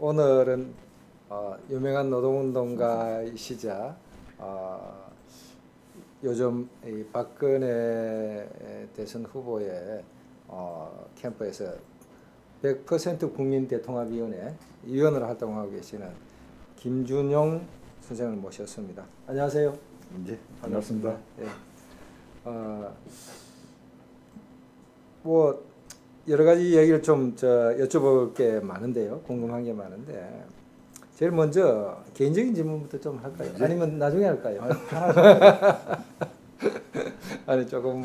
오늘은 유명한 노동운동가이시자 요즘 이 박근혜 대선 후보의 캠프에서 100% 국민대통합위원회 위원으로 활동하고 계시는 김준용 선생을 모셨습니다. 안녕하세요. 네, 반갑습니다. 예. 뭐 여러 가지 얘기를 좀 여쭤볼 게 많은데요. 궁금한 게 많은데 제일 먼저 개인적인 질문부터 좀 할까요? 네. 아니면 나중에 할까요? 아니 조금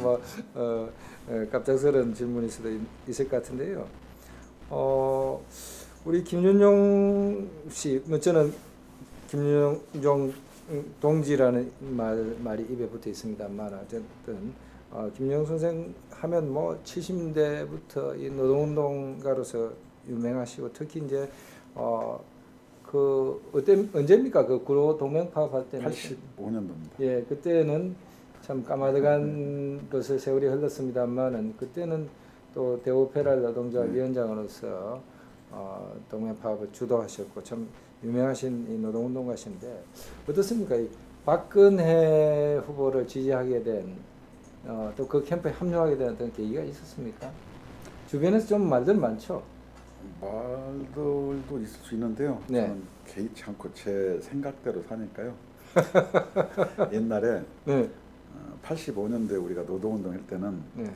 갑작스러운 질문일 수도 있을 것 같은데요. 우리 김준용 씨, 저는 김준용 동지라는 말이 입에 붙어 있습니다만 어쨌든 김준용 선생 하면 뭐 70년대부터 이 노동운동가로서 유명하시고 특히 이제 언제입니까? 그 구로 동맹파업 할 때는 85년도입니다. 예, 그때는 참 까마득한 것을 세월이 흘렀습니다만은 그때는 또 대우페랄 노동자 위원장으로서 동맹파업을 주도하셨고 참 유명하신 이 노동운동가신데 어떻습니까? 이 박근혜 후보를 지지하게 된 또 그 캠프에 합류하게 된 어떤 계기가 있었습니까? 주변에서 좀 말들 많죠. 말들도 있을 수 있는데요. 네. 저는 개의치 않고 제 생각대로 사니까요. 옛날에 네. 85년도에 우리가 노동운동 할 때는 네.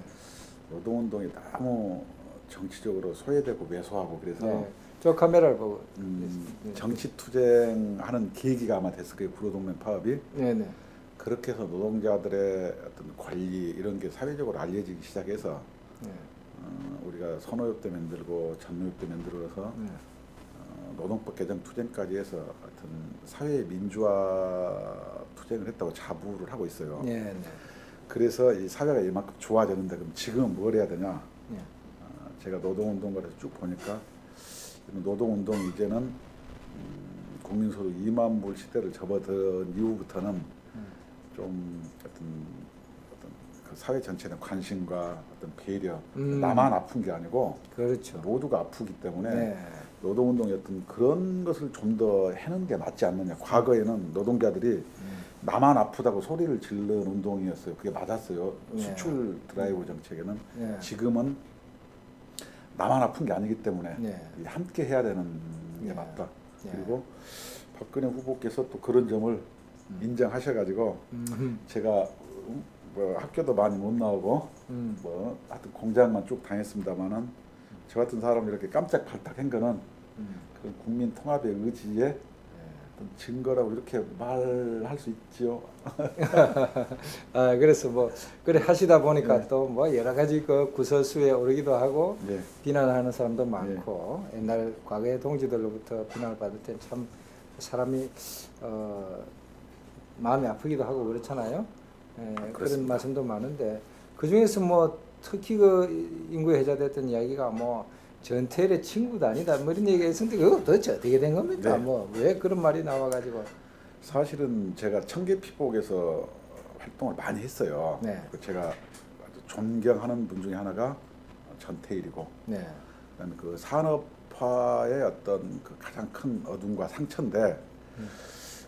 노동운동이 너무 정치적으로 소외되고 왜소하고 그래서 네. 저 카메라를 보고 정치 투쟁하는 계기가 아마 됐을 거예요. 구로동맹 파업이. 네네. 그렇게 해서 노동자들의 어떤 권리 이런 게 사회적으로 알려지기 시작해서 네. 우리가 선호협도 만들고 전노협도 만들어서 노동법 개정 투쟁까지 해서 하여튼 사회 민주화 투쟁을 했다고 자부를 하고 있어요. 네. 그래서 이 사회가 이만큼 좋아졌는데 그럼 지금은 뭘 해야 되냐? 네. 제가 노동운동가에서 쭉 보니까 노동운동이 이제는 국민소득 2만 불 시대를 접어든 이후부터는 좀 어떤 그 사회 전체에 대한 관심과 어떤 배려, 나만 아픈 게 아니고 그렇죠. 모두가 아프기 때문에 네. 노동운동의 어떤 그런 것을 좀 더 해는 게 맞지 않느냐. 과거에는 노동자들이 나만 아프다고 소리를 지르는 운동이었어요. 그게 맞았어요. 네. 수출 드라이브 정책에는. 네. 지금은 나만 아픈 게 아니기 때문에 네. 함께 해야 되는 게 네. 맞다. 네. 그리고 박근혜 후보께서 또 그런 점을 인정하셔가지고 제가 뭐 학교도 많이 못 나오고 뭐 하여튼 공장만 쭉 다녔습니다만은 저 같은 사람이 이렇게 깜짝 발탁한 거는 그런 국민 통합의 의지에 어떤 증거라고 이렇게 말할 수 있지요. 그래서 뭐 그래 하시다 보니까 네. 또 뭐 여러 가지 그 구설수에 오르기도 하고 네. 비난하는 사람도 많고 옛날 과거의 동지들로부터 비난을 받을 땐 참 사람이 마음이 아프기도 하고 그렇잖아요. 그런 말씀도 많은데 그 중에서 뭐 특히 그 인구에 회자됐던 이야기가 뭐 전태일의 친구도 아니다 뭐 이런 얘기가 있었는데 그거 도대체 어떻게 된 겁니까? 네. 뭐 왜 그런 말이 나와가지고? 사실은 제가 청계피복에서 활동을 많이 했어요. 네. 제가 아주 존경하는 분 중에 하나가 전태일이고, 네. 그다음에 그 산업화의 어떤 그 가장 큰 어둠과 상처인데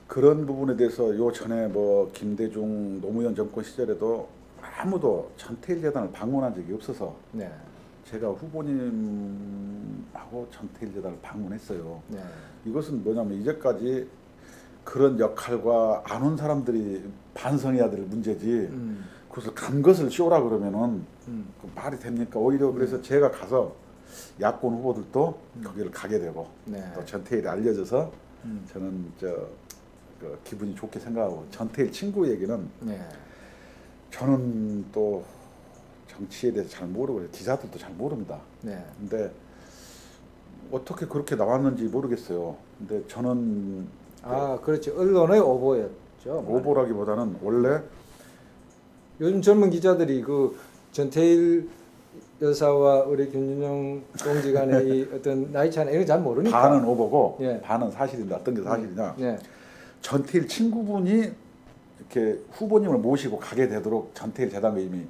그런 부분에 대해서 요 전에 뭐 김대중 노무현 정권 시절에도 아무도 전태일 재단을 방문한 적이 없어서 네. 제가 후보님하고 전태일 재단을 방문했어요. 네. 이것은 뭐냐면 이제까지 그런 역할과 안 온 사람들이 반성해야 될 문제지 그것을 간 것을 쇼라 그러면은 그 말이 됩니까? 오히려 그래서 제가 가서 야권 후보들도 거기를 가게 되고 네. 또 전태일이 알려져서 저는 그 기분이 좋게 생각하고 전태일 친구 얘기는 네. 저는 또 정치에 대해서 잘 모르고 기자들도 잘 모릅니다. 네. 근데 어떻게 그렇게 나왔는지 모르겠어요. 근데 저는 그렇죠. 언론의 오보였죠. 오보라기보다는 원래 요즘 젊은 기자들이 그 전태일 여사와 우리 김준용 동지 간의 이 어떤 나이 차이나 이런 거 잘 모르니까. 반은 오보고 예. 반은 사실인데 어떤 게 사실이냐. 네. 전태일 친구분이 이렇게 후보님을 모시고 가게 되도록 전태일 재단과 이미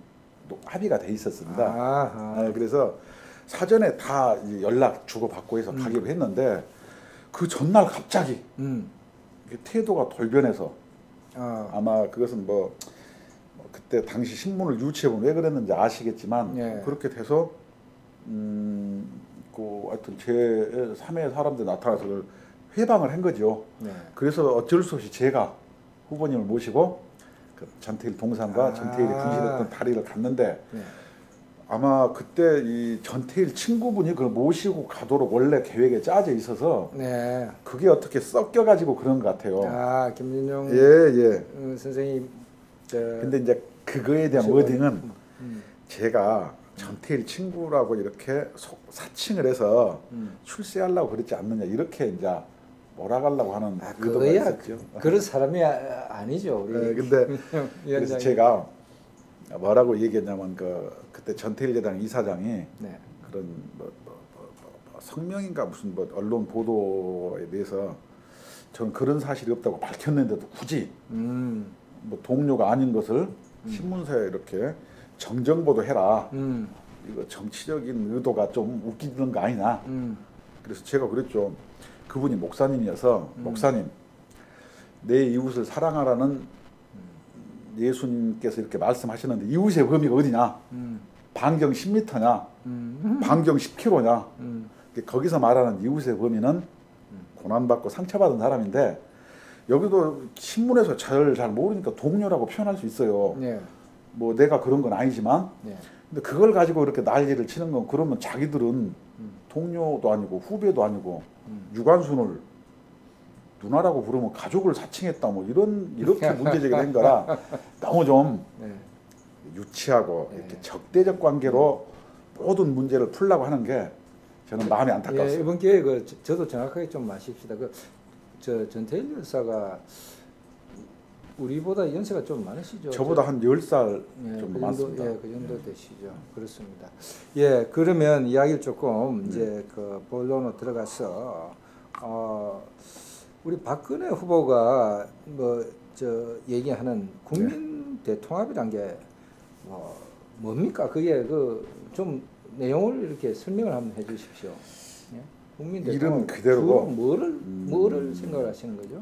합의가 돼 있었습니다. 그래서 사전에 다 연락 주고받고 해서 가기로 했는데 그 전날 갑자기 음. 이게 태도가 돌변해서 아. 아마 그것은 뭐 그때 당시 신문을 유치해보면 왜 그랬는지 아시겠지만 예. 그렇게 돼서 그 하여튼 제 3회 사람들 나타나서 그걸 회방을 한 거죠. 네. 그래서 어쩔 수 없이 제가 후보님을 모시고 그 전태일 동상과 전태일이 분실했던 다리를 갔는데 네. 아마 그때 이 전태일 친구분이 그걸 모시고 가도록 원래 계획에 짜져 있어서 네. 그게 어떻게 섞여가지고 그런 것 같아요. 아, 김진용 예. 선생님. 근데 이제 그거에 대한 워딩은 제가 전태일 친구라고 이렇게 사칭을 해서 출세하려고 그랬지 않느냐 이렇게 이제 몰아가려고 하는 의도가 그거야 있었죠. 그런 사람이 아니죠. 우리. 네, 근데 그래서 제가 뭐라고 얘기했냐면 그때 전태일 재단 이사장이 네. 그런 성명인가 무슨 뭐 언론 보도에 대해서 저는 그런 사실이 없다고 밝혔는데도 굳이 뭐 동료가 아닌 것을 신문사에 이렇게 정정 보도해라. 이거 정치적인 의도가 좀 웃기는 거 아니냐. 그래서 제가 그랬죠. 그분이 목사님이어서 목사님 내 이웃을 사랑하라는 예수님께서 이렇게 말씀하시는데 이웃의 범위가 어디냐? 반경 10m냐? 반경 10km냐? 거기서 말하는 이웃의 범위는 고난받고 상처받은 사람인데 여기도 신문에서 잘 모르니까 동료라고 표현할 수 있어요. 네. 뭐 내가 그런 건 아니지만 네. 근데 그걸 가지고 이렇게 난리를 치는 건 그러면 자기들은 동료도 아니고 후배도 아니고 유관순을 누나라고 부르면 가족을 사칭했다 뭐 이렇게 문제제기를 한 거라 너무 좀 네. 유치하고 이렇게 적대적 관계로 모든 문제를 풀려고 하는 게 저는 마음이 안타까웠어요. 예, 이번 기회에 저도 정확하게 좀 마십시다. 저 전태일 열사가 우리보다 연세가 좀 많으시죠? 저보다 한 10살 예, 정도 그 많습니다. 정도, 예, 그 정도 되시죠. 그렇습니다. 예, 그러면 이야기를 조금 이제 그 본론으로 들어가서 우리 박근혜 후보가 뭐 얘기하는 국민 대통합이란 게 뭡니까? 그게 좀 내용을 이렇게 설명을 한번 해주십시오. 예? 국민 대통합 이름 그대로고 뭐를 생각하시는 거죠?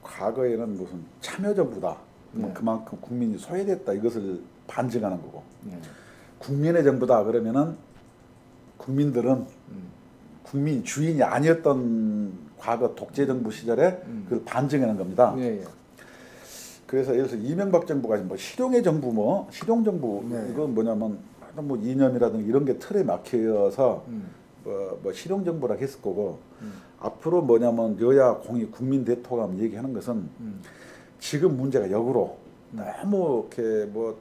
과거에는 무슨 참여정부다. 네. 그만큼 국민이 소외됐다 이것을 반증하는 거고 네. 국민의 정부다 그러면은 국민들은 국민 주인이 아니었던 과거 독재정부 시절에 그걸 반증하는 겁니다. 예, 예. 그래서 예를 들어서 이명박 정부가 뭐 실용의 정부 실용정부 네. 이건 뭐냐면 뭐 이념이라든가 이런 게 틀에 막혀서 뭐 실용정부라고 했을 거고 앞으로 뭐냐면 여야 공의 국민 대통합 얘기하는 것은 지금 문제가 역으로 너무 이렇게 뭐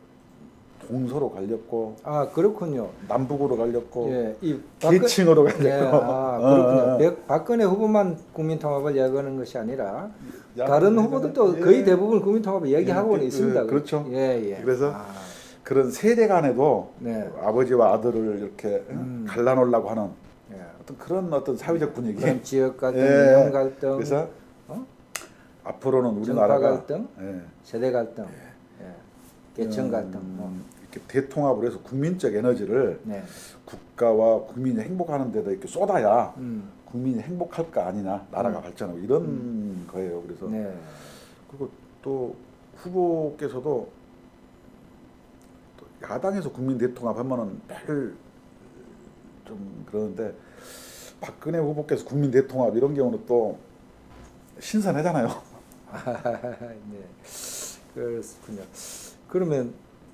동서로 갈렸고 아 그렇군요. 남북으로 갈렸고 예, 계층으로 갈렸고 예, 그렇군요. 박근혜 후보만 국민통합을 이야기하는 것이 아니라 다른 후보들도 거의 대부분 국민통합을 이야기하고는 있습니다. 그렇죠. 예. 그래서 그런 세대 간에도 네. 아버지와 아들을 이렇게 갈라놓으려고 하는 예. 어떤 사회적 분위기. 그럼 지역 갈등, 예. 이념 갈등, 그래서 앞으로는 정파 우리나라가 갈등, 예. 세대 갈등, 계층 갈등. 이렇게 대통합을 해서 국민적 에너지를 네. 국가와 국민이 행복하는 데다 이렇게 쏟아야 국민이 행복할 거 아니냐, 나라가 발전하고 이런 거예요. 그래서 네. 그리고 또 후보께서도 또 야당에서 국민 대통합하면은 별 좀 그러는데 박근혜 후보께서 국민 대통합 이런 경우는 또 신선하잖아요. 네. 그렇군요. 그러면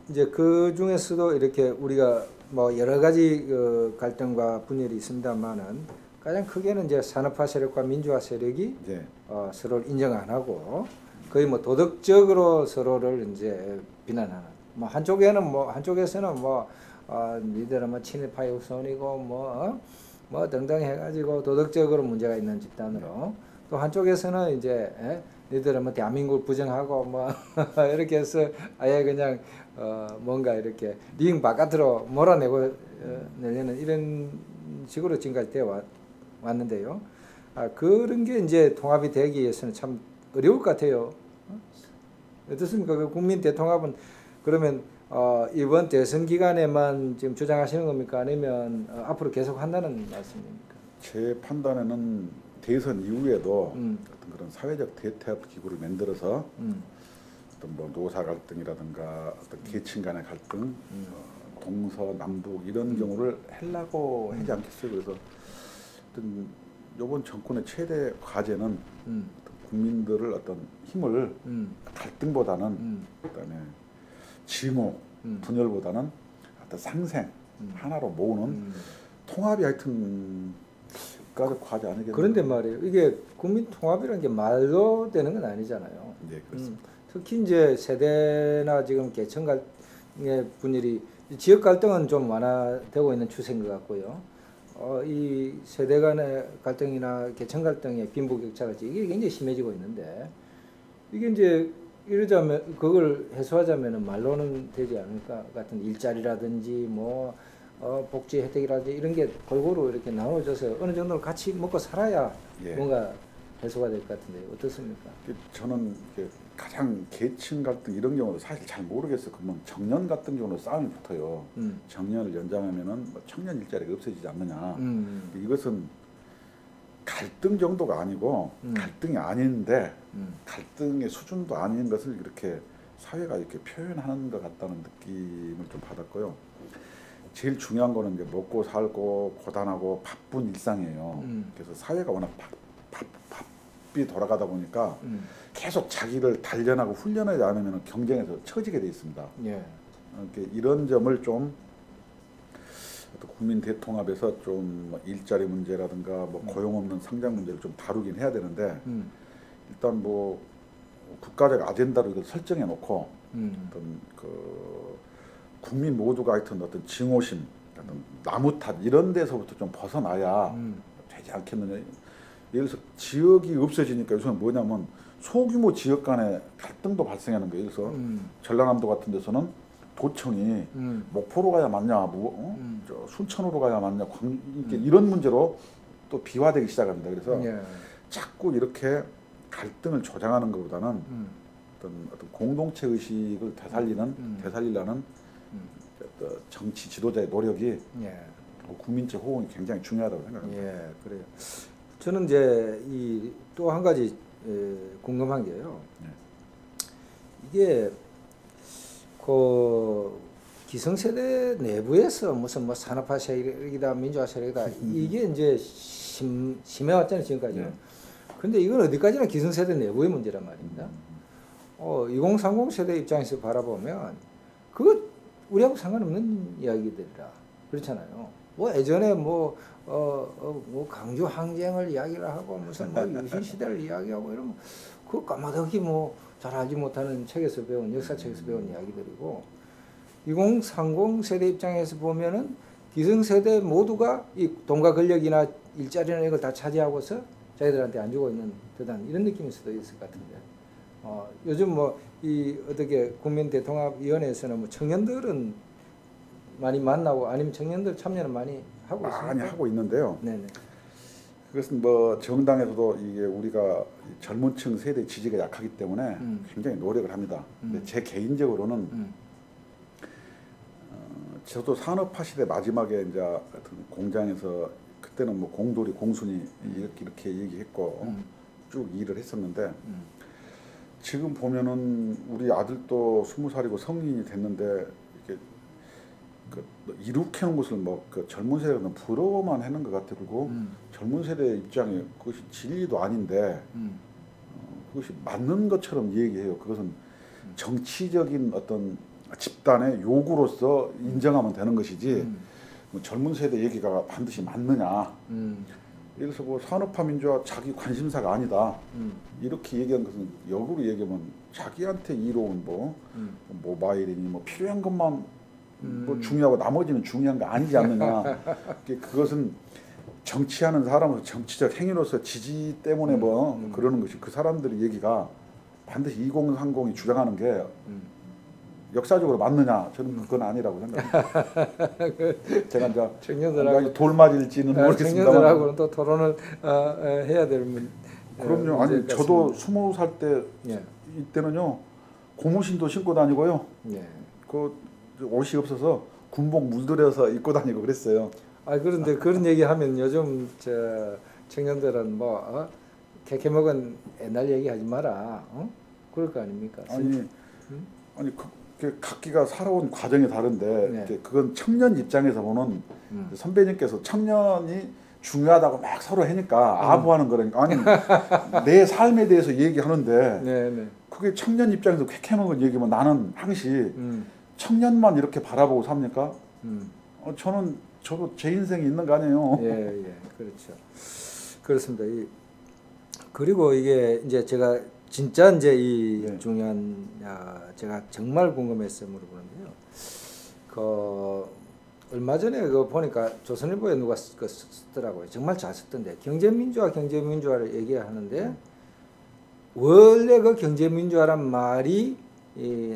이제 그 중에서도 이렇게 우리가 뭐 여러 가지 갈등과 분열이 있습니다만은 가장 크게는 이제 산업화 세력과 민주화 세력이 네. 서로를 인정 안 하고 거의 뭐 도덕적으로 서로를 이제 비난하는. 뭐 한쪽에서는 니들은 뭐 친일파의 후손이고 뭐 등등 해가지고 도덕적으로 문제가 있는 집단으로 또 한쪽에서는 이제 니들은 뭐 대한민국을 부정하고 뭐 이렇게 해서 아예 그냥 뭔가 이렇게 링 바깥으로 몰아내고 내려는 이런 식으로 지금까지 되어 왔는데요. 그런 게 이제 통합이 되기 위해서는 참 어려울 것 같아요. 어떻습니까? 그 국민 대통합은 그러면 이번 대선 기간에만 지금 주장하시는 겁니까? 아니면 앞으로 계속 한다는 말씀입니까? 제 판단에는 대선 이후에도 어떤 그런 사회적 대타협 기구를 만들어서 어떤 뭐 노사 갈등이라든가 어떤 계층 간의 갈등, 동서남북 이런 경우를 하려고 하지 않겠어요. 그래서 어떤 이번 정권의 최대 과제는 어떤 국민들을 어떤 힘을 갈등보다는 그다음에 징후, 분열보다는 어떤 상생 하나로 모으는 통합이 하여튼 국가적 과제 아니겠나요? 그런데 말이에요. 이게 국민 통합이라는 게 말로 되는 건 아니잖아요. 네, 그렇습니다. 특히 이제 세대나 지금 계층 간의 분열이 지역 갈등은 좀 완화되고 있는 추세인 것 같고요. 이 세대 간의 갈등이나 계층 갈등의 빈부격차가 이게 굉장히 심해지고 있는데 이게 이제 이러자면 그걸 해소하자면은 말로는 되지 않을 것 같은 일자리라든지 뭐 복지 혜택이라든지 이런 게 골고루 이렇게 나눠져서 어느 정도 같이 먹고 살아야 예. 뭔가 해소가 될 것 같은데 어떻습니까? 저는 가장 계층 갈등 이런 경우도 사실 잘 모르겠어요. 그러면 정년 같은 경우는 싸움이 붙어요. 정년을 연장하면은 뭐 청년 일자리가 없어지지 않느냐. 이것은 갈등 정도가 아니고 갈등이 아닌데 갈등의 수준도 아닌 것을 이렇게 사회가 이렇게 표현하는 것 같다는 느낌을 좀 받았고요. 제일 중요한 거는 이제 먹고 살고 고단하고 바쁜 일상이에요. 그래서 사회가 워낙 바삐 돌아가다 보니까 계속 자기를 단련하고 훈련하지 않으면 경쟁에서 처지게 돼 있습니다. 예. 이런 점을 좀 국민 대통합에서 좀 일자리 문제라든가 뭐 고용 없는 상장 문제를 좀 다루긴 해야 되는데 일단 뭐 국가적 아젠다로 이걸 설정해 놓고 어떤 그 국민 모두가 하여튼 어떤 증오심, 어떤 나무 탓 이런 데서부터 좀 벗어나야 되지 않겠느냐. 예를 들어서 지역이 없어지니까 요새는 뭐냐면 소규모 지역 간의 갈등도 발생하는 거예요. 그래서 전라남도 같은 데서는 도청이 목포로 가야 맞냐, 저 순천으로 가야 맞냐, 이런 문제로 또 비화되기 시작합니다. 그래서 예. 자꾸 이렇게 갈등을 조장하는 것보다는 어떤 공동체 의식을 되살리려는 어떤 정치 지도자의 노력이 예. 국민적 호응이 굉장히 중요하다고 생각합니다. 예, 그래요. 저는 이제 이 또 한 가지 궁금한 게요. 이게 그 기성세대 내부에서 무슨 뭐 산업화 세력이다, 민주화 세력이다 이게 이제 심해왔잖아요 지금까지는. 네. 근데 이건 어디까지나 기성세대 내부의 문제란 말입니다. 2030 세대 입장에서 바라보면 그거 우리하고 상관없는 이야기들이라 그렇잖아요. 뭐 예전에 뭐 강주 항쟁을 이야기를 하고 무슨 뭐 유신 시대를 이야기하고 이러면 그 까마득히 뭐 잘 알지 못하는 책에서 배운 역사책에서 배운 이야기들이고 2030 세대 입장에서 보면은 기성세대 모두가 이 돈과 권력이나 일자리나 이걸 다 차지하고서 자기들한테 안 주고 있는 듯한 이런 느낌일 수도 있을 것 같은데 요즘 뭐 이 어떻게 국민 대통합위원회에서는 뭐 청년들은 많이 만나고 아니면 청년들 참여는 많이 하고 있습니까? 많이 하고 있는데요. 네네. 그것은 뭐 정당에서도 이게 우리가 젊은층 세대 지지가 약하기 때문에 굉장히 노력을 합니다. 근데 제 개인적으로는 저도 산업화 시대 마지막에 이제 하여튼 공장에서 그때는 뭐 공돌이 공순이 이렇게 얘기했고 쭉 일을 했었는데 지금 보면은 우리 아들도 20살이고 성인이 됐는데 이렇게 이룩해 놓은 것을 뭐 그 젊은 세대는 부러워만 하는 것 같아. 그리고 젊은 세대 입장에 그것이 진리도 아닌데 그것이 맞는 것처럼 얘기해요. 그것은 정치적인 어떤 집단의 요구로서 인정하면 되는 것이지 뭐 젊은 세대 얘기가 반드시 맞느냐. 예를 들어서 뭐 산업화 민주화 자기 관심사가 아니다. 이렇게 얘기한 것은 역으로 얘기하면 자기한테 이로운 뭐 모바일이니 뭐 필요한 것만 뭐 중요하고 나머지는 중요한 거 아니지 않느냐. 그것은 정치하는 사람으로서 정치적 행위로서 지지 때문에 뭐 그러는 것이 그 사람들의 얘기가 반드시 2030이 주장하는 게 역사적으로 맞느냐? 저는 그건 아니라고 생각합니다. 제가 이제 청년들하고 돌맞을지는 모르겠습니다만 청년들하고는 또 토론을 해야 될 그럼요. 아니 저도 20살 때 예. 이때는요 고무신도 신고 다니고요. 예. 그 옷이 없어서 군복 물들여서 입고 다니고 그랬어요. 그런데 그런 얘기하면 요즘 청년들은 뭐 캐캐 먹은 옛날 얘기하지 마라. 그럴 거 아닙니까? 아니 그 각기가 살아온 과정이 다른데 네. 이제 그건 청년 입장에서 보는 선배님께서 청년이 중요하다고 막 서로 하니까 아부하는 거라니까. 아니 내 삶에 대해서 얘기하는데 네. 그게 청년 입장에서 캐캐 먹은 얘기면 나는 항시 청년만 이렇게 바라보고 삽니까? 저도 제 인생이 있는 거 아니에요. 예, 그렇죠. 그렇습니다. 그리고 이게 이제 제가 진짜 이제 이 네. 중요한 제가 정말 궁금해서 물어보는데요. 그 얼마 전에 그 보니까 조선일보에 누가 쓰더라고요. 정말 잘 썼던데 경제민주화를 얘기하는데 원래 그 경제민주화란 말이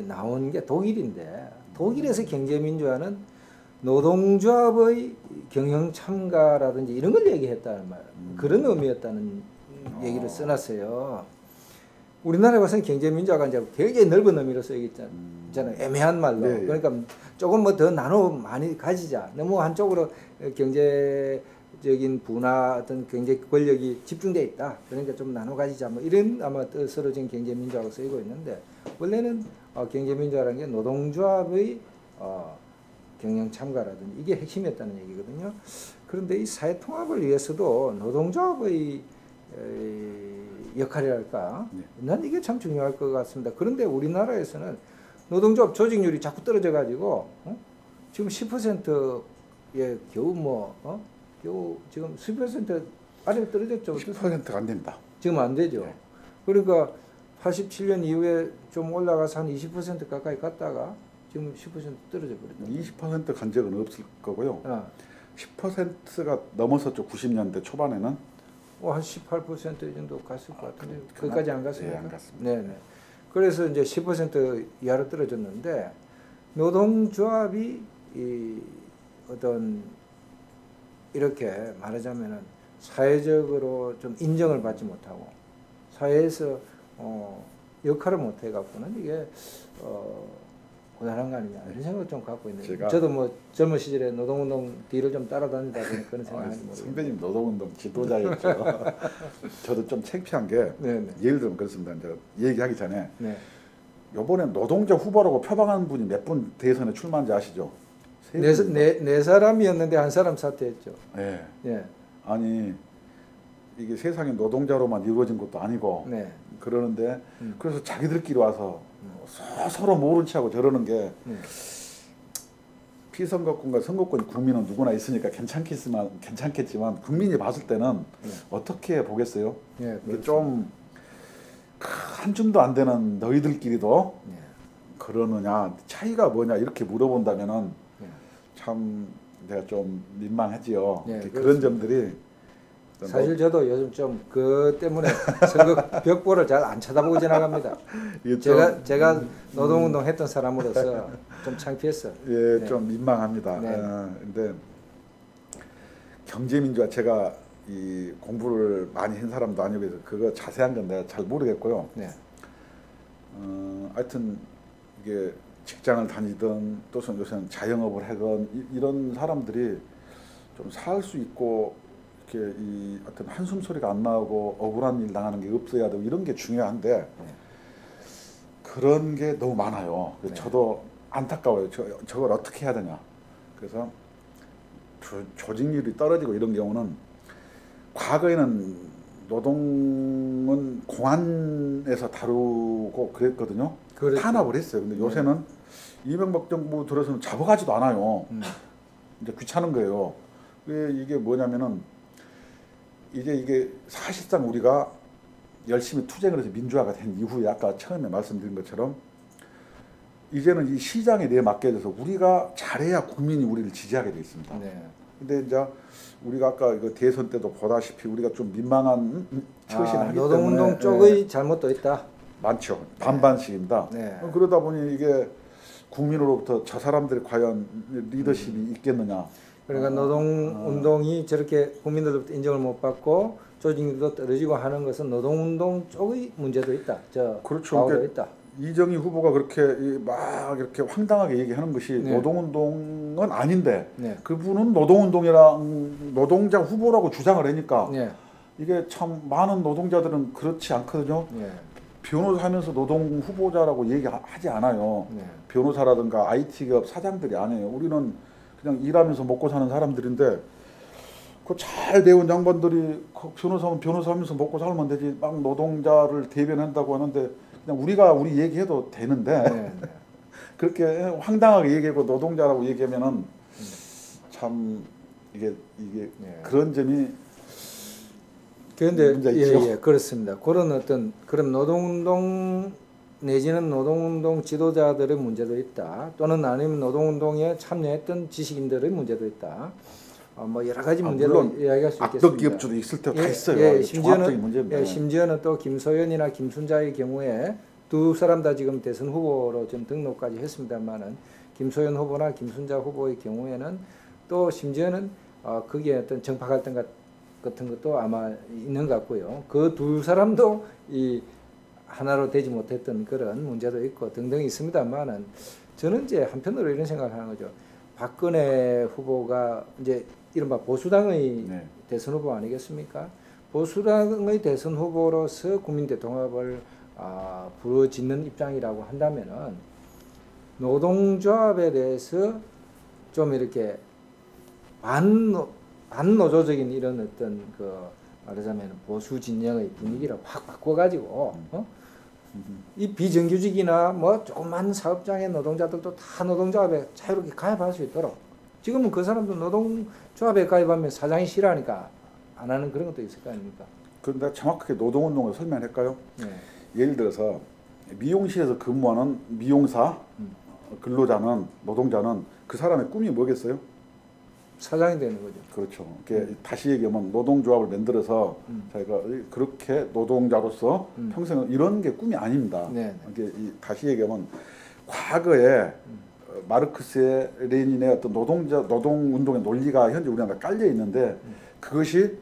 나온 게 독일인데 독일에서 경제민주화는 노동조합의 경영 참가라든지 이런 걸 얘기했다는 말, 그런 의미였다는 얘기를 써놨어요. 우리나라에 와서는 경제민주화가 이제 굉장히 넓은 의미로 쓰이잖아요. 애매한 말로. 네. 그러니까 조금 뭐 더 나눠 많이 가지자. 너무 한쪽으로 경제적인 부나 어떤 경제 권력이 집중돼 있다. 그러니까 좀 나눠 가지자. 뭐 이런 아마 뜻으로 지금 경제민주화가 쓰이고 있는데 원래는 경제민주화라는 게 노동조합의 경영 참가라든지 이게 핵심이었다는 얘기거든요. 그런데 이 사회통합을 위해서도 노동조합의 역할이랄까? 난 이게 참 중요할 것 같습니다. 그런데 우리나라에서는 노동조합 조직률이 자꾸 떨어져 가지고 지금 10%에 겨우 겨우 지금 10% 아래로 떨어졌죠. 10%가 안 됩니다. 지금 안 되죠. 네. 그러니까 87년 이후에 좀 올라가서 한 20% 가까이 갔다가 지금 10% 떨어져 버렸다. 20%간 적은 없을 거고요. 10%가 넘었었죠. 90년대 초반에는. 한 18% 정도 갔을 것 같은데 거기까지 안 갔습니까? 네, 안 갔습니다. 네네. 그래서 이제 10% 이하로 떨어졌는데 노동조합이 어떤 이렇게 말하자면은 사회적으로 좀 인정을 받지 못하고 사회에서 역할을 못 해갖고는 이게 고단한 거 아니냐 이런 생각을 좀 갖고 있는데 저도 뭐 젊은 시절에 노동운동 뒤를 좀 따라다니다 보니 그런 생각이 선배님 노동운동 지도자였죠. 저도 좀 창피한 게 예를 들면 그렇습니다. 이제 얘기하기 전에 이번에 노동자 후보라고 표방한 분이 몇 분 대선에 출마한지 아시죠? 네 사람이었는데 한 사람 사퇴했죠. 네. 아니 이게 세상에 노동자로만 이루어진 것도 아니고 그러는데 그래서 자기들끼리 와서 서로 모른 체하고 저러는 게 피선거권과 선거권 국민은 누구나 있으니까 괜찮겠지만 국민이 봤을 때는 어떻게 보겠어요? 이게 좀 한 줌도 안 되는 너희들끼리도 그러느냐 차이가 뭐냐 이렇게 물어본다면은 참 내가 좀 민망하지요. 그런 점들이 사실 저도 요즘 좀 그 때문에 선거 벽보를 잘 안 쳐다보고 지나갑니다. 제가 노동운동 했던 사람으로서 좀 창피했어요. 좀 민망합니다. 근데 경제민주화 제가 이 공부를 많이 한 사람도 아니고 해서 그거 자세한 건 내가 잘 모르겠고요. 하여튼 이게 직장을 다니든 또 요새는 자영업을 하건 이런 사람들이 좀 살 수 있고 이렇게 어떤 한숨 소리가 안 나오고 억울한 일 당하는 게 없어야 되고 이런 게 중요한데 그런 게 너무 많아요. 저도 안타까워요. 저걸 어떻게 해야 되냐. 그래서 조직률이 떨어지고 이런 경우는 과거에는 노동은 공안에서 다루고 그랬거든요. 탄압을 했어요. 근데 요새는 이명박 정부 들어서는 잡아가지도 않아요. 이제 귀찮은 거예요. 이게 뭐냐면은 이게 사실상 우리가 열심히 투쟁을 해서 민주화가 된 이후에 아까 처음에 말씀드린 것처럼 이제는 이 시장에 내에 맡겨져서 우리가 잘해야 국민이 우리를 지지하게 돼 있습니다. 근데 이제 우리가 아까 이거 대선 때도 보다시피 우리가 좀 민망한 처신을 하기 때문에 노동운동 쪽의 잘못도 있다. 많죠. 반반씩입니다. 그러다 보니 이게 국민으로부터 저 사람들이 과연 리더십이 있겠느냐. 그러니까 노동운동이 저렇게 국민들로부터 인정을 못 받고 조직률도 떨어지고 하는 것은 노동운동 쪽의 문제도 있다. 그렇죠. 있다. 이정희 후보가 그렇게 막 이렇게 황당하게 얘기하는 것이 노동운동은 아닌데 그분은 노동운동이랑 노동자 후보라고 주장을 하니까 이게 참 많은 노동자들은 그렇지 않거든요. 예. 변호사하면서 노동 후보자라고 얘기하지 않아요. 네. 변호사라든가 IT 기업 사장들이 아니에요. 우리는 그냥 일하면서 먹고 사는 사람들인데 그 잘 배운 양반들이 변호사면 변호사하면서 먹고 살면 되지 막 노동자를 대변한다고 하는데 그냥 우리가 우리 얘기해도 되는데 네. 그렇게 황당하게 얘기하고 노동자라고 얘기하면은 참 이게 네. 그런 점이 그런데 문제 있죠. 예, 그렇습니다. 그런 어떤 그런 노동운동 내지는 노동운동 지도자들의 문제도 있다. 또는 아니면 노동운동에 참여했던 지식인들의 문제도 있다. 뭐 여러 가지 문제도 물론 이야기할 수 있겠습니다. 악덕 기업주도 있을 때가 다 있어요. 종합적인 문제입니다. 심지어는 또 김소연이나 김순자의 경우에 두 사람 다 지금 대선 후보로 좀 등록까지 했습니다만은 김소연 후보나 김순자 후보의 경우에는 또 심지어는 거기에 어떤 정파 갈등 같은 것도 아마 있는 것 같고요. 그 두 사람도 이 하나로 되지 못했던 그런 문제도 있고 등등 있습니다만은 저는 이제 한편으로 이런 생각을 하는 거죠. 박근혜 후보가 이제 이른바 보수당의 네. 대선 후보 아니겠습니까? 보수당의 대선 후보로서 국민 대통합을 부르짖는 입장이라고 한다면은 노동조합에 대해서 좀 이렇게 반노조적인 이런 어떤 그 말하자면 보수 진영의 분위기를 확 바꿔가지고 이 비정규직이나 뭐 조그만 사업장의 노동자들도 다 노동조합에 자유롭게 가입할 수 있도록 지금은 그 사람도 노동조합에 가입하면 사장이 싫어하니까 안 하는 그런 것도 있을 거 아닙니까? 그런데 정확하게 노동운동을 설명할까요? 네. 예를 들어서 미용실에서 근무하는 미용사 근로자는 노동자는 그 사람의 꿈이 뭐겠어요? 사장이 되는 거죠. 그렇죠. 다시 얘기하면 노동조합을 만들어서 자기가 그렇게 노동자로서 평생 이런 게 꿈이 아닙니다. 네. 다시 얘기하면 과거에 마르크스의 레닌의 어떤 노동운동의 논리가 현재 우리나라에 깔려 있는데 그것이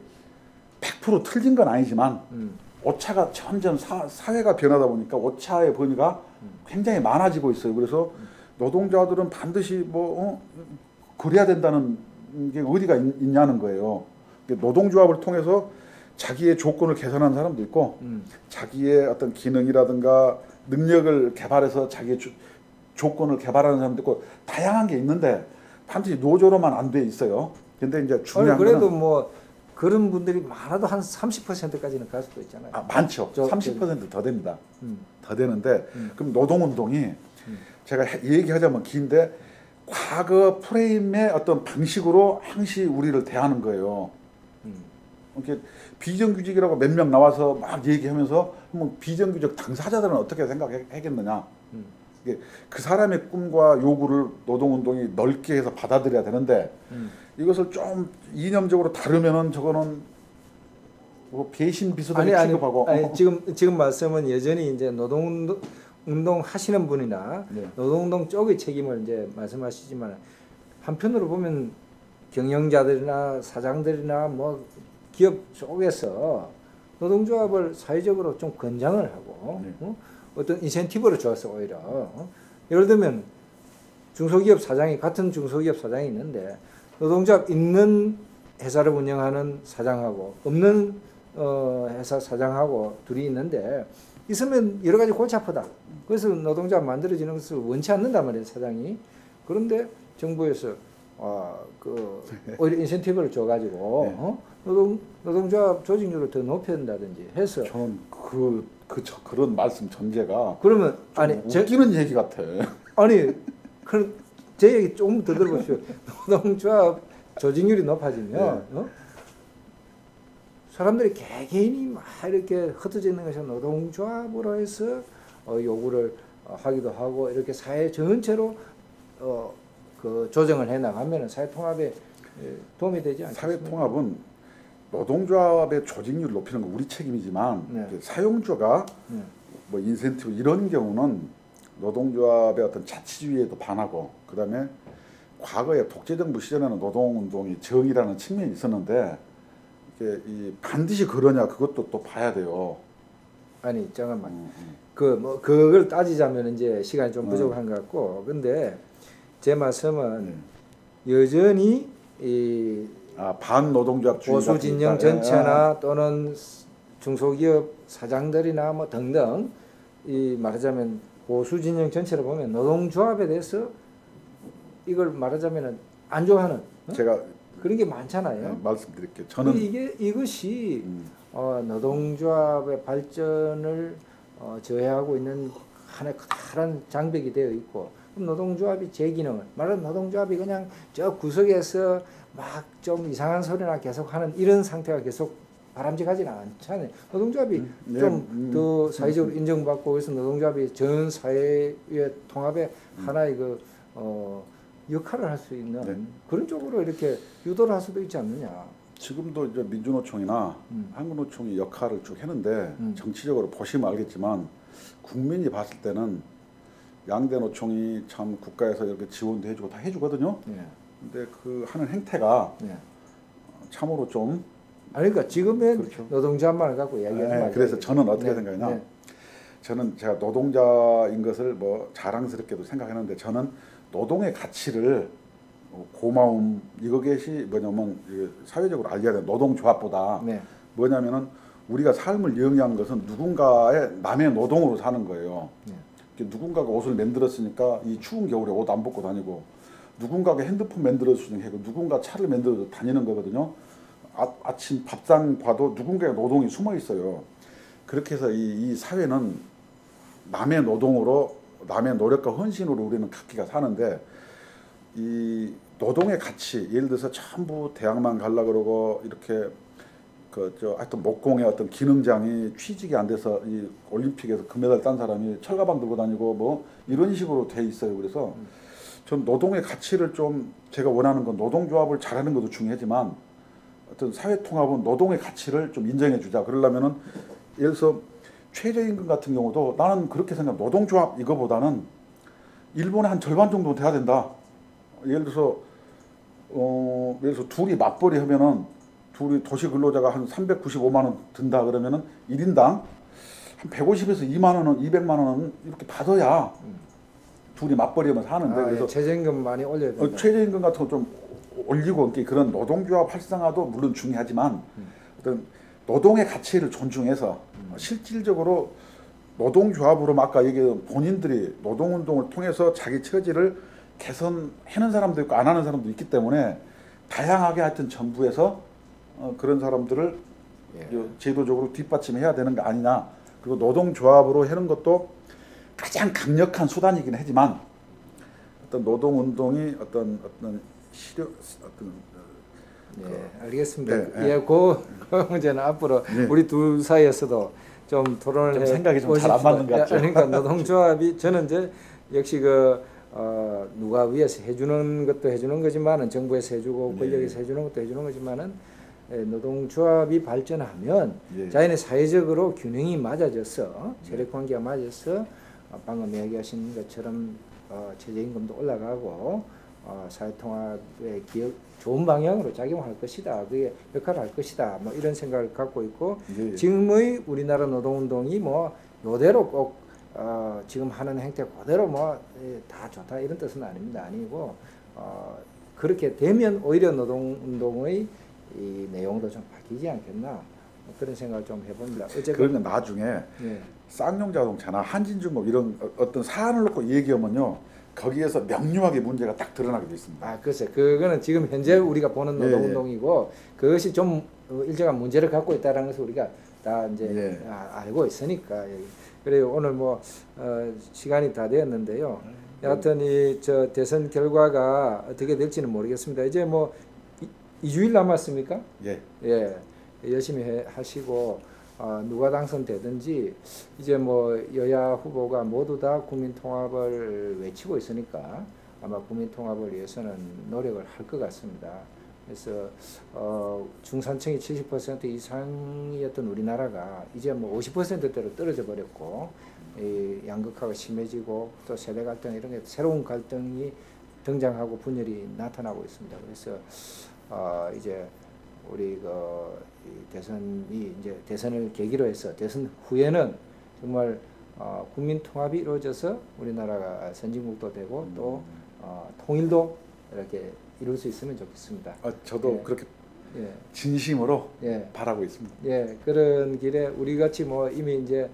100% 틀린 건 아니지만 오차가 점점 사회가 변하다 보니까 오차의 범위가 굉장히 많아지고 있어요. 그래서 노동자들은 반드시 그래야 된다는 게 어디가 있냐는 거예요. 노동조합을 통해서 자기의 조건을 개선하는 사람도 있고 자기의 어떤 기능이라든가 능력을 개발해서 자기의 조건을 개발하는 사람도 있고 다양한 게 있는데 반드시 노조로만 안 돼 있어요. 근데 이제 중요한 그래도 거는 뭐 그런 분들이 많아도 한 30%까지는 갈 수도 있잖아요. 많죠. 30% 더 됩니다. 더 되는데 그럼 노동운동이 제가 얘기하자면 긴데 과거 프레임의 어떤 방식으로 항시 우리를 대하는 거예요. 이렇게 비정규직이라고 몇 명 나와서 막 얘기하면서 비정규직 당사자들은 어떻게 생각하겠느냐. 그 사람의 꿈과 요구를 노동운동이 넓게 해서 받아들여야 되는데 이것을 좀 이념적으로 다루면은 저거는 뭐 배신 비슷하게 취급하고 지금 말씀은 여전히 이제 노동운동 하시는 분이나 네. 노동운동 쪽의 책임을 이제 말씀하시지만 한편으로 보면 경영자들이나 사장들이나 뭐 기업 쪽에서 노동조합을 사회적으로 좀 권장을 하고 네. 어떤 인센티브를 줘서 오히려 예를 들면 중소기업 사장이 같은 중소기업 사장이 있는데 노동조합 있는 회사를 운영하는 사장하고 없는 회사 사장하고 둘이 있는데 있으면 여러 가지 골치 아프다. 그래서 노동조합 만들어지는 것을 원치 않는단 말이에요, 사장이. 그런데 정부에서 오히려 인센티브를 줘가지고 네. 노동조합 조직률을 더 높여준다든지 해서 저는 그런 말씀 전제가 그러면 웃기는 얘기 같아. 제 얘기 조금 더 들어보십시오. 노동조합 조직률이 높아지면 네. 사람들이 개개인이 막 이렇게 흩어져 있는 것이 노동조합으로 해서 요구를 하기도 하고 이렇게 사회 전체로 그 조정을 해 나가면 사회 통합에 도움이 되지 않겠습니까? 사회 통합은 노동조합의 조직률을 높이는 건 우리 책임이지만 네. 사용주가 뭐 인센티브 이런 경우는 노동조합의 어떤 자치주의에도 반하고 그다음에 과거에 독재정부 시절에는 노동운동이 정의라는 측면이 있었는데 이게 반드시 그러냐 그것도 또 봐야 돼요. 아니 잠깐만 그걸 따지자면 이제 시간이 좀 부족한 것 같고 근데 제 말씀은 여전히 이 반노동조합주의 보수 진영 같은 전체나 또는 중소기업 사장들이나 뭐 등등 이 말하자면 보수 진영 전체를 보면 노동조합에 대해서 이걸 말하자면 안 좋아하는 제가 그런 게 많잖아요. 말씀드릴게요. 저는 이것이 노동조합의 발전을 저해하고 있는 하나의 커다란 장벽이 되어 있고, 그럼 노동조합이 제 기능을 말하면 노동조합이 그냥 저 구석에서 막 좀 이상한 소리나 계속 하는 이런 상태가 계속 바람직하지는 않잖아요. 노동조합이 좀 더 사회적으로 인정받고, 그래서 노동조합이 전 사회의 통합의 하나의 그 역할을 할 수 있는 그런 쪽으로 이렇게 유도를 할 수도 있지 않느냐. 지금도 이제 민주노총이나 한국노총이 역할을 쭉 했는데 정치적으로 보시면 알겠지만 국민이 봤을 때는 양대 노총이 참 국가에서 이렇게 지원도 해주고 다 해주거든요. 근데 그 하는 행태가 참으로 좀 아니 그러니까 지금은 그렇죠. 노동조합만을 갖고 이야기하지 말고. 그래서 저는 어떻게 생각하냐? 저는 제가 노동자인 것을 뭐 자랑스럽게도 생각했는데, 저는 노동의 가치를 고마움 이것이 뭐냐면 사회적으로 알려야 돼. 노동조합보다 뭐냐면은 우리가 삶을 영위한 것은 누군가의 남의 노동으로 사는 거예요. 누군가가 옷을 만들었으니까 이 추운 겨울에 옷 안 벗고 다니고, 누군가가 핸드폰 만들어주는 해고 누군가 차를 만들어 다니는 거거든요. 아침 밥상 봐도 누군가의 노동이 숨어 있어요. 그렇게 해서 이 사회는 남의 노동으로, 남의 노력과 헌신으로 우리는 각기가 사는데, 이 노동의 가치, 예를 들어서 전부 대학만 가려 그러고 이렇게 하여튼 목공의 어떤 기능장이 취직이 안 돼서 이 올림픽에서 금메달 딴 사람이 철가방 들고 다니고 뭐 이런 식으로 돼 있어요. 그래서 전 노동의 가치를 좀, 제가 원하는 건 노동조합을 잘하는 것도 중요하지만 어떤 사회 통합은 노동의 가치를 좀 인정해 주자. 그러려면은 예를 들어서 최저임금 같은 경우도 나는 그렇게 생각, 노동조합 이거보다는 일본의 한 절반 정도 돼야 된다. 예를 들어서 둘이 맞벌이 하면은 둘이 도시 근로자가 한 395만 원 든다 그러면은 1인당 한 150에서 2만 원은 200만 원은 이렇게 받아야 둘이 맞벌이 하면서 하는데, 그래서 최저임금 많이 올려야 된다. 최저임금 같은 거 좀 올리고, 그런 노동조합 활성화도 물론 중요하지만 어떤 노동의 가치를 존중해서 실질적으로 노동조합으로 아까 얘기한 본인들이 노동운동을 통해서 자기 처지를 개선하는 사람도 있고 안 하는 사람도 있기 때문에 다양하게 하여튼 정부에서 그런 사람들을 제도적으로 뒷받침해야 되는 거 아니냐. 그리고 노동조합으로 하는 것도 가장 강력한 수단이긴 하지만 어떤 노동운동이 어떤 알겠습니다. 그 문제는 앞으로 우리 둘 사이에서도 좀 토론을 해. 생각이 좀 잘 안 맞는 것 같죠. 그러니까 노동조합이 저는 이제 역시 누가 위에서 해주는 것도 해주는 거지만은 정부에서 해주고 권력에서 해주는 것도 해주는 거지만은 노동조합이 발전하면 자연의 사회적으로 균형이 맞아져서 세력 관계가 맞아서 방금 이야기하신 것처럼 최저임금도 올라가고 사회통합의 좋은 방향으로 작용할 것이다. 그게 역할을 할 것이다. 뭐 이런 생각을 갖고 있고, 지금의 우리나라 노동운동이 뭐 요대로 꼭 지금 하는 행태 그대로 뭐 다 좋다 이런 뜻은 아닙니다. 아니고 그렇게 되면 오히려 노동운동의 이 내용도 좀 바뀌지 않겠나, 그런 생각을 좀 해봅니다. 그러면 나중에 쌍용자동차나 한진중공업 이런 어떤 사안을 놓고 얘기하면요, 거기에서 명료하게 문제가 딱 드러나게 돼 있습니다. 글쎄, 그거는 지금 현재 우리가 보는 노동운동이고 그것이 좀 일정한 문제를 갖고 있다는 것을 우리가 다 이제 알고 있으니까. 그래요. 오늘 뭐 시간이 다 되었는데요. 여하튼 저 대선 결과가 어떻게 될지는 모르겠습니다. 이제 뭐 2주일 남았습니까? 열심히 하시고 누가 당선되든지 이제 뭐 여야 후보가 모두 다 국민통합을 외치고 있으니까 아마 국민통합을 위해서는 노력을 할 것 같습니다. 그래서 중산층이 70% 이상이었던 우리나라가 이제 뭐 50%대로 떨어져 버렸고, 양극화가 심해지고 또 세대 갈등 이런 게 새로운 갈등이 등장하고 분열이 나타나고 있습니다. 그래서 이제 우리 대선이 이제 대선을 계기로 해서 대선 후에는 정말 국민 통합이 이루어져서 우리나라가 선진국도 되고 또 통일도 이렇게 이룰 수 있으면 좋겠습니다. 저도 그렇게 예. 진심으로 예. 바라고 있습니다. 예, 그런 길에 우리 같이 뭐 이미 이제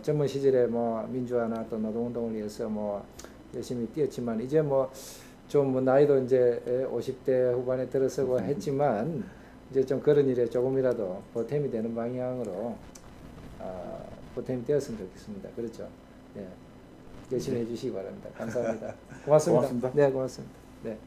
젊은 시절에 뭐 민주화나 또 노동운동을 위해서 뭐 열심히 뛰었지만 이제 뭐 좀 뭐 나이도 이제 50대 후반에 들어서고 했지만 이제 좀 그런 일에 조금이라도 보탬이 되는 방향으로 보탬이 되었으면 좋겠습니다. 그렇죠? 예, 열심히 해주시기 바랍니다. 감사합니다. 고맙습니다. 고맙습니다. 네, 고맙습니다. 네.